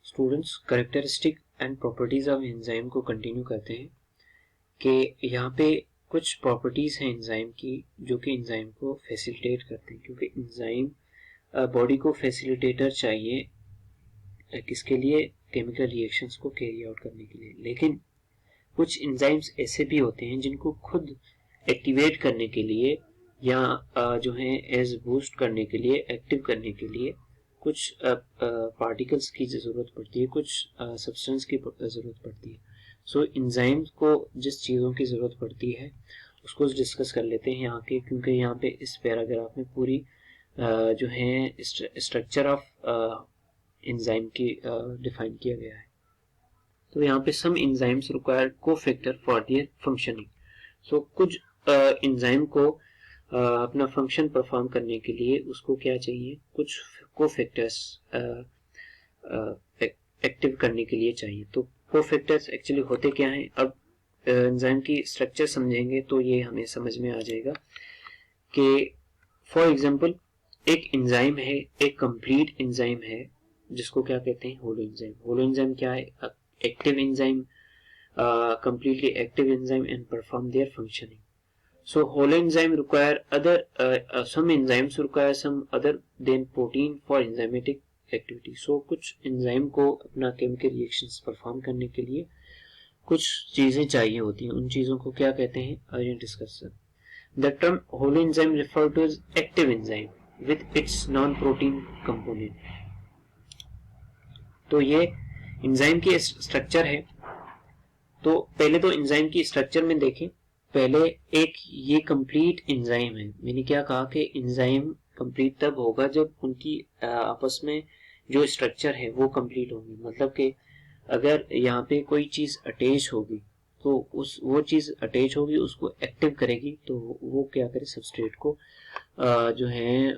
Students characteristic and properties of enzyme को continue करते हैं कि यहाँ पे कुछ प्रॉपर्टीज हैं एंजाइम की जो कि एंजाइम को फैसिलिटेट करते हैं, क्योंकि एंजाइम बॉडी को फैसिलिटेटर चाहिए किसके लिए, केमिकल रिएक्शंस को कैरी आउट करने के लिए। लेकिन कुछ एंजाइम्स ऐसे भी होते हैं जिनको खुद एक्टिवेट करने के लिए या जो है एज बूस्ट करने के लिए, एक्टिव करने के लिए कुछ पार्टिकल्स की जरूरत पड़ती है, कुछ सब्सटेंस की जरूरत पड़ती है। सो एंजाइम्स को जिस चीज़ों की जरूरत पड़ती है उसको डिस्कस कर लेते हैं यहाँ के, क्योंकि यहाँ पे इस पैराग्राफ में पूरी जो है स्ट्रक्चर ऑफ एंजाइम की डिफाइन किया गया है। तो यहाँ पे some enzymes require cofactor for their functioning. So कुछ एंजाइम को अपना फंक्शन परफॉर्म करने के लिए उसको क्या चाहिए, कुछ कोफैक्टर्स एक्टिव करने के लिए चाहिए। तो कोफैक्टर्स एक्चुअली होते क्या हैं, अब एंजाइम की स्ट्रक्चर समझेंगे तो ये हमें समझ में आ जाएगा कि फॉर एग्जांपल एक एंजाइम है, एक कंप्लीट एंजाइम है जिसको क्या कहते हैं, होलो एंजाइम। होलो एंजाइम क्या है, active enzyme, completely active enzyme and perform their functioning. So whole enzyme require some enzymes require some other than protein for enzymatic activity. So कुछ enzyme को अपना chemical reactions perform करने के लिए कुछ चीजें चाहिए होती हैं, उन चीजों को क्या कहते हैं, आइए discuss. The term whole enzyme refer to as active enzyme with its non-protein component. तो ये enzyme की स्ट्रक्चर है। तो पहले तो एंजाइम की स्ट्रक्चर में देखें, पहले एक ये कंप्लीट एंजाइम है। मैंने क्या कहा कि एंजाइम कंप्लीट तब होगा जब उनकी आपस में जो स्ट्रक्चर है वो कंप्लीट होगी। मतलब कि अगर यहाँ पे कोई चीज अटैच होगी तो वो चीज अटैच होगी, उसको एक्टिव करेगी तो वो क्या करे, सबस्ट्रेट को जो है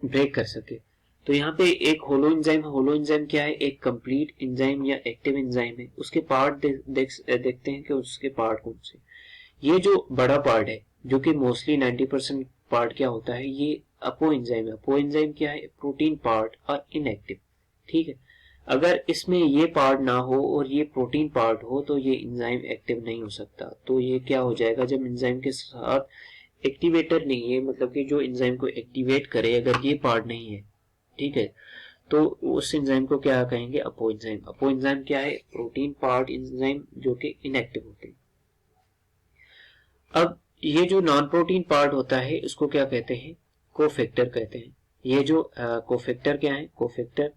ब्रेक कर सके। तो यहाँ पे एक होलो एंजाइम, होलो एंजाइम क्या है, एक कंप्लीट एंजाइम या एक्टिव एंजाइम है। उसके पार्ट देखते हैं कि उसके पार्ट कौन से। ये जो बड़ा पार्ट है जो कि मोस्टली 90% पार्ट क्या होता है, ये अपो एंजाइम है। अपो एंजाइम क्या है, प्रोटीन पार्ट और इनएक्टिव। ठीक है, अगर इसमें ये पार्ट ना हो और ये प्रोटीन पार्ट हो तो ये एंजाइम एक्टिव नहीं हो सकता। तो ये क्या हो जाएगा, जब एंजाइम के साथ एक्टिवेटर नहीं है, मतलब कि जो एंजाइम को एक्टिवेट करे, अगर ये पार्ट नहीं है, ठीक है, तो उस एंजाइम को क्या कहेंगे, अपो एंजाइम। अपो एंजाइम क्या है, प्रोटीन पार्ट एंजाइम जो कि इनएक्टिव होते हैं। अब ये जो नॉन प्रोटीन पार्ट होता है इसको क्या कहते हैं, कोफैक्टर कहते हैं। ये जो कोफैक्टर क्या है, cofactor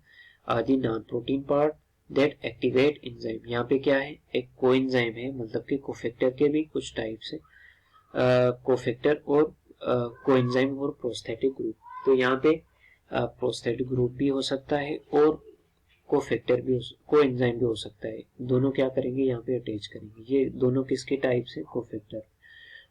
are the non protein part that activate enzyme. यहाँ पे क्या है, एक कोएंजाइम है, मतलब कि कोफैक्टर के भी कुछ टाइप्स है, कोफैक्टर और कोएंजाइम और प्रोस्थेटिक ग्रुप। तो यहाँ पे प्रोस्थेटिक ग्रुप भी हो सकता है और कोफैक्टर भी, कोएंजाइम भी हो सकता है। दोनों क्या करेंगे, यहाँ पे अटैच करेंगे। ये दोनों किसके टाइप से, कोफैक्टर।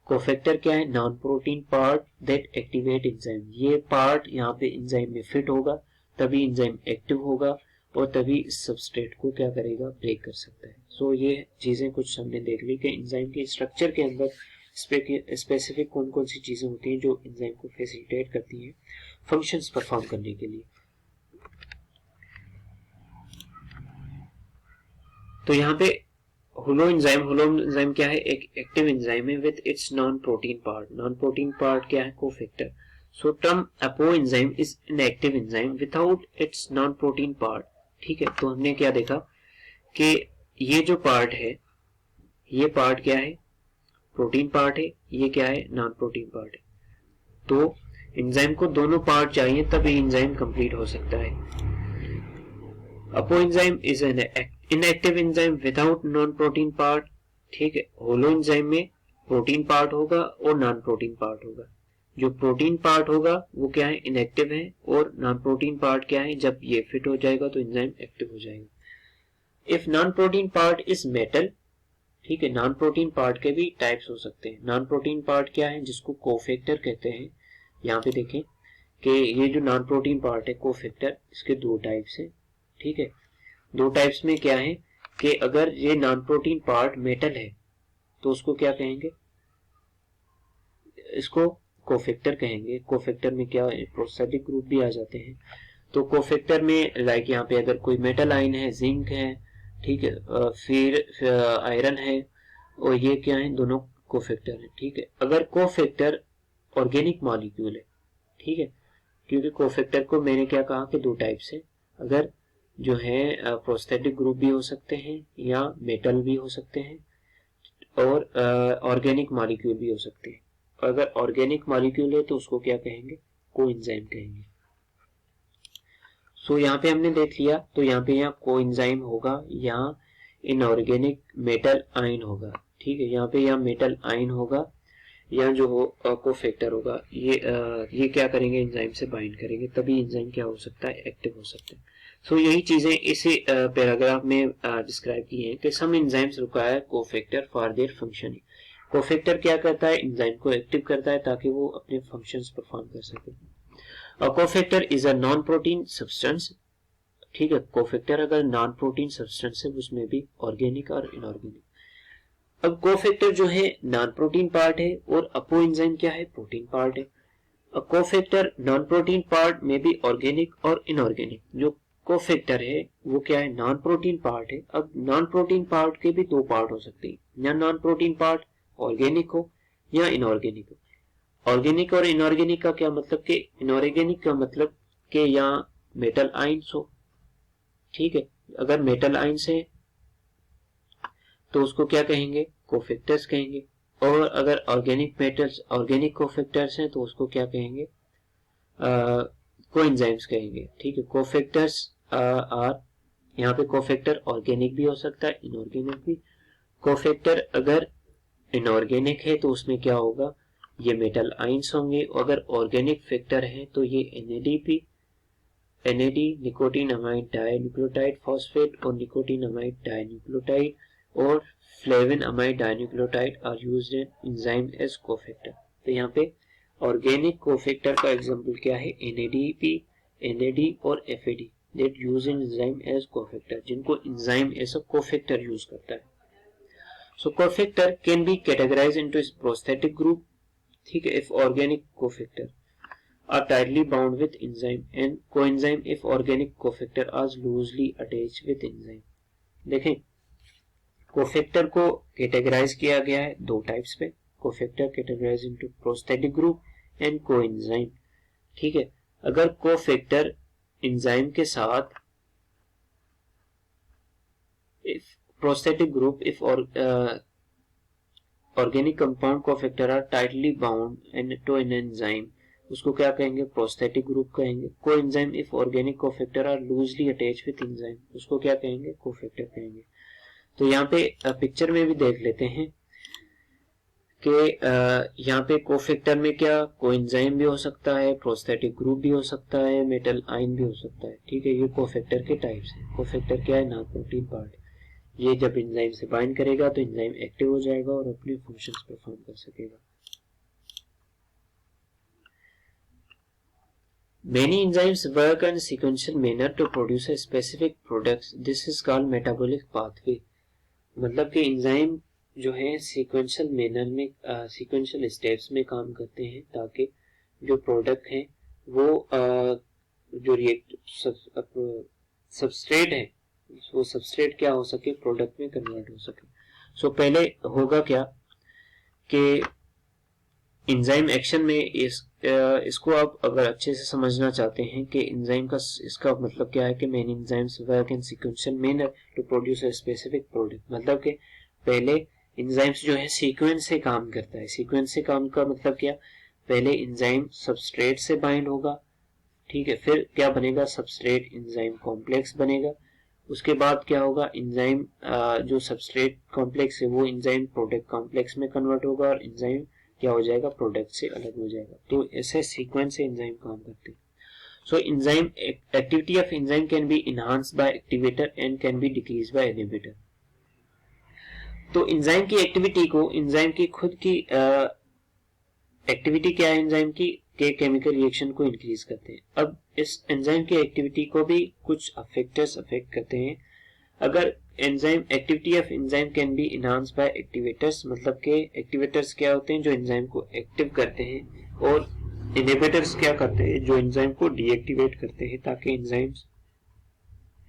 कोफैक्टर क्या है, non protein part that activate enzyme. ये पार्ट यहाँ पे एंजाइम में फिट होगा, तभी एंजाइम एक्टिव होगा और तभी सबस्ट्रेट को क्या करेगा, ब्रेक कर सकता है। सो ये चीजें कुछ हमने देख ली कि एंजाइम के स्ट्रक्चर के अंदर स्पेसिफिक कौन कौन सी चीजें होती हैं जो एंजाइम को फैसिलिटेट करती हैं फंक्शंस परफॉर्म करने के लिए। तो यहाँ पे होलो एंजाइम क्या है, एक एक्टिव एंजाइम है with its non protein part. Non protein part क्या है, cofactor. So term apo enzyme is an active enzyme without its non protein part. ठीक है, तो हमने क्या देखा कि ये जो पार्ट है, ये पार्ट क्या है, प्रोटीन पार्ट है, ये क्या है, नॉन प्रोटीन पार्ट है। तो एंजाइम को दोनों पार्ट चाहिए तब एंजाइम कंप्लीट हो सकता है। Apo enzyme is an inactive enzyme without non protein part. ठीक है, होलो एंजाइम में प्रोटीन पार्ट होगा और नॉन प्रोटीन पार्ट होगा। जो प्रोटीन पार्ट होगा वो क्या है, इनएक्टिव है, और नॉन प्रोटीन पार्ट क्या है, जब ये फिट हो जाएगा तो एंजाइम एक्टिव हो जाएगा। If non protein part is metal, ठीक है, नॉन प्रोटीन पार्ट के भी टाइप्स हो सकते हैं। नॉन प्रोटीन पार्ट क्या है, जिसको कोफैक्टर कहते हैं। यहाँ पे देखें कि ये जो नॉन प्रोटीन पार्ट है कोफैक्टर, इसके दो टाइप्स हैं। ठीक है, दो टाइप्स में क्या है कि अगर ये नॉन प्रोटीन पार्ट मेटल है तो उसको क्या कहेंगे, इसको कोफैक्टर कहेंगे। कोफैक्टर में क्या है, प्रोस्थेटिक ग्रुप भी आ जाते हैं। तो कोफैक्टर में लाइक यहाँ पे अगर कोई मेटल आयन है, जिंक है, ठीक है, फिर आयरन है, और ये क्या है, दोनों कोफैक्टर है, ठीक है। अगर कोफैक्टर ऑर्गेनिक मॉलिक्यूल है, ठीक है, क्योंकि कोफैक्टर को मैंने क्या कहा कि दो टाइप से, अगर जो है प्रोस्थेटिक ग्रुप भी हो सकते हैं या मेटल भी हो सकते हैं, और ऑर्गेनिक मॉलिक्यूल भी हो सकते हैं। अगर ऑर्गेनिक मॉलिक्यूल है तो उसको क्या कहेंगे, कोएंजाइम कहेंगे। सो यहाँ पे हमने देख लिया, तो यहाँ पे यहाँ कोएंजाइम होगा, यहाँ इनऑर्गेनिक मेटल आयन होगा, ठीक है, यहाँ पे यहाँ मेटल आयन होगा, यहाँ जो हो कोफैक्टर होगा, ये क्या करेंगे, एंजाइम से बाइंड करेंगे, तभी एंजाइम क्या हो सकता है, एक्टिव हो सकता है। सो यही चीजें इसी पैराग्राफ में डिस्क्राइब की हैं कि some enzymes require cofactor for their functioning. Cofactor क्या करता है, एंजाइम को एक्टिव करता है ताकि वो अपने फंक्शंस परफॉर्म कर सके। Cofactor is a non protein substance, ठीक है, कोफैक्टर अगर नॉन प्रोटीन सब्सटेंस है उसमें भी ऑर्गेनिक और इनऑर्गेनिक। अब कोफैक्टर जो है नॉन प्रोटीन पार्ट है और अपो एंजाइम क्या है, प्रोटीन पार्ट है। अब कोफैक्टर नॉन प्रोटीन पार्ट में भी ऑर्गेनिक और इनऑर्गेनिक, जो कोफैक्टर है वो क्या है, नॉन प्रोटीन पार्ट है। अब नॉन प्रोटीन पार्ट के भी दो पार्ट हो सकते हैं, या नॉन प्रोटीन पार्ट ऑर्गेनिक हो या इनऑर्गेनिक हो। ऑर्गेनिक और इनऑर्गेनिक का क्या मतलब कि इनऑर्गेनिक का मतलब कि यहाँ मेटल आयंस हो, ठीक है, अगर मेटल आयंस है तो उसको क्या कहेंगे, कोफैक्टर्स कहेंगे, और अगर ऑर्गेनिक मेटल्स, ऑर्गेनिक कोफैक्टर्स हैं तो उसको क्या कहेंगे, कोएंजाइम्स कहेंगे, ठीक है। कोफैक्टर्स आर, यहाँ पे कोफैक्टर ऑर्गेनिक भी हो सकता है, इनऑर्गेनिक भी। कोफैक्टर अगर इनऑर्गेनिक है तो उसमें क्या होगा, ये मेटल आयंस होंगे, अगर ऑर्गेनिक फैक्टर है तो ये NADP, nicotine amide dinucleotide phosphate और निकोटीन अमाइड डाइन्यूक्लियोटाइड और flavin amide dinucleotide are used in enzyme as cofactor. तो यहाँ पे ऑर्गेनिक कोफैक्टर का एग्जांपल क्या है, NADP, NAD और FAD that use in enzyme as cofactor, जिनको enzyme as a cofactor use करता है। So cofactor can be categorised into prosthetic group, ठीक है, if organic cofactor are tightly bound with enzyme and coenzyme if organic cofactor are loosely attached with enzyme। देखें, cofactor को categorize किया गया है दो टाइप्स पे, cofactor categorize into prosthetic group and coenzyme, ठीक है। अगर कोफैक्टर एंजाइम के साथ, if prosthetic group, if organic compound cofactor are tightly bound and to an enzyme, उसको क्या कहेंगे, प्रोस्थेटिक ग्रुप कहेंगे। Coenzyme if organic cofactor are loosely attached with enzyme, उसको क्या कहेंगे, कोफैक्टर कहेंगे। तो यहाँ पे पिक्चर में भी देख लेते हैं कि यहाँ पे कोफैक्टर में क्या कोएंजाइम भी हो सकता है, प्रोस्थेटिक ग्रुप भी हो सकता है, मेटल आयन भी हो सकता है, ठीक है। ये कोफैक्टर के टाइप्स हैं। कोफैक्टर क्या है, नॉन प्रोटीन पार्ट, ये जब एंजाइम से बाइंड करेगा तो एंजाइम एक्टिव हो जाएगा और अपने फंक्शंस परफॉर्म कर सकेगा। Many enzymes work in a sequential manner to produce a specific products. This is called metabolic pathway। मतलब कि एंजाइम जो है सीक्वेंशियल मैनर में, सीक्वेंशियल स्टेप्स में काम करते हैं ताकि जो प्रोडक्ट है वो जो रिएक्ट सबस्ट्रेट है वो सबस्ट्रेट क्या हो सके, प्रोडक्ट में कन्वर्ट हो सके। सो पहले होगा क्या कि एंजाइम एक्शन में इसको आप अगर अच्छे से समझना चाहते हैं कि एंजाइम का इसका मतलब क्या है कि many enzymes work in sequential manner to produce a specific product, मतलब कि पहले एंजाइम्स जो है सीक्वेंस से काम करता है। सीक्वेंस से काम का मतलब क्या, पहले एंजाइम सबस्ट्रेट से बाइंड होगा, ठीक है, फिर क्या बनेगा, सबस्ट्रेट एंजाइम कॉम्प्लेक्स बनेगा, उसके बाद क्या होगा, एंजाइम जो सबस्ट्रेट कॉम्प्लेक्स है वो एंजाइम प्रोडक्ट कॉम्प्लेक्स में कन्वर्ट होगा और एंजाइम क्या हो जाएगा, प्रोडक्ट से अलग हो जाएगा। तो ऐसे सीक्वेंस से एंजाइम काम करते हैं। So enzyme activity of enzyme can be enhanced by activator and can be decreased by inhibitor. तो एंजाइम की एक्टिविटी को, एंजाइम की खुद की एक्टिविटी क्या है एंजाइम की, के केमिकल रिएक्शन को इंक्रीज करते हैं। अब इस एंजाइम की एक्टिविटी को भी कुछ फैक्टर्स अफेक्ट करते हैं। अगर enzyme activity of enzyme can be enhanced by activators, मतलब के एक्टिवेटर्स क्या होते हैं, जो एंजाइम को एक्टिव करते हैं और इनहिबिटर्स क्या करते हैं, जो एंजाइम को डीएक्टिवेट करते हैं ताकि एंजाइम्स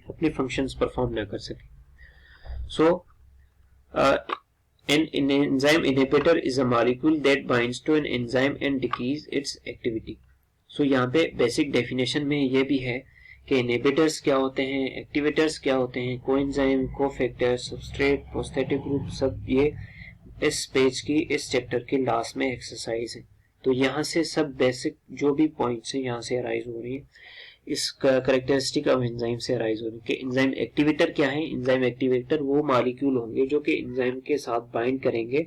अपने फंक्शंस परफॉर्म ना कर सके. सो an enzyme inhibitor is a molecule that binds to an enzyme and decreases its activity. So यहाँ पे बेसिक डेफिनेशन में ये भी है कि इनहिबिटर्स क्या होते हैं, एक्टिवेटर्स क्या होते हैं, coenzyme, cofactor, substrate, prosthetic group, सब ये इस पेज की इस चैप्टर के लास्ट में एक्सरसाइज है. तो यहाँ से सब बेसिक जो भी पॉइंट्स हैं यहाँ से अराइज हो रही है, इस करेक्टरिस्टिक ऑफ एंजाइम से अराइज हो रही है कि एंजाइम एक्टिवेटर क्या है. एंजाइम एक्टिवेटर वो मॉलिक्यूल होंगे जो कि एंजाइम के साथ बाइंड करेंगे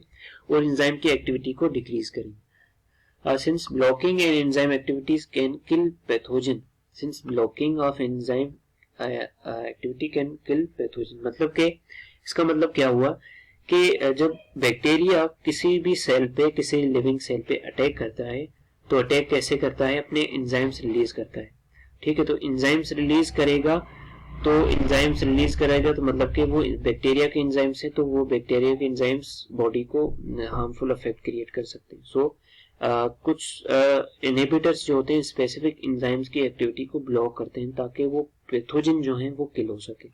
और एंजाइम की एक्टिविटी को डिक्रीज करेंगे. Since blocking an enzyme activities can kill pathogen, since blocking of enzyme activity can kill pathogen, मतलब कि इसका मतलब क्या हुआ कि जब बैक्टीरिया किसी भी सेल पे, किसी लिविंग सेल पे अटैक करता है तो अटैक कैसे करता है, अपने एंजाइम्स रिलीज करता है. ठीक है, तो एंजाइम्स रिलीज करेगा, तो एंजाइम्स रिलीज करेगा तो मतलब कि वो बैक्टीरिया के एंजाइम्स है, तो वो बैक्टीरिया के एंजाइम्स बॉडी को हार्मफुल इफेक्ट क्रिएट कर सकते हैं. सो कुछ इनहिबिटर्स जो होते हैं स्पेसिफिक एंजाइम्स की एक्टिविटी को ब्लॉक करते हैं ताकि वो पैथोजन जो हैं वो किल हो सके.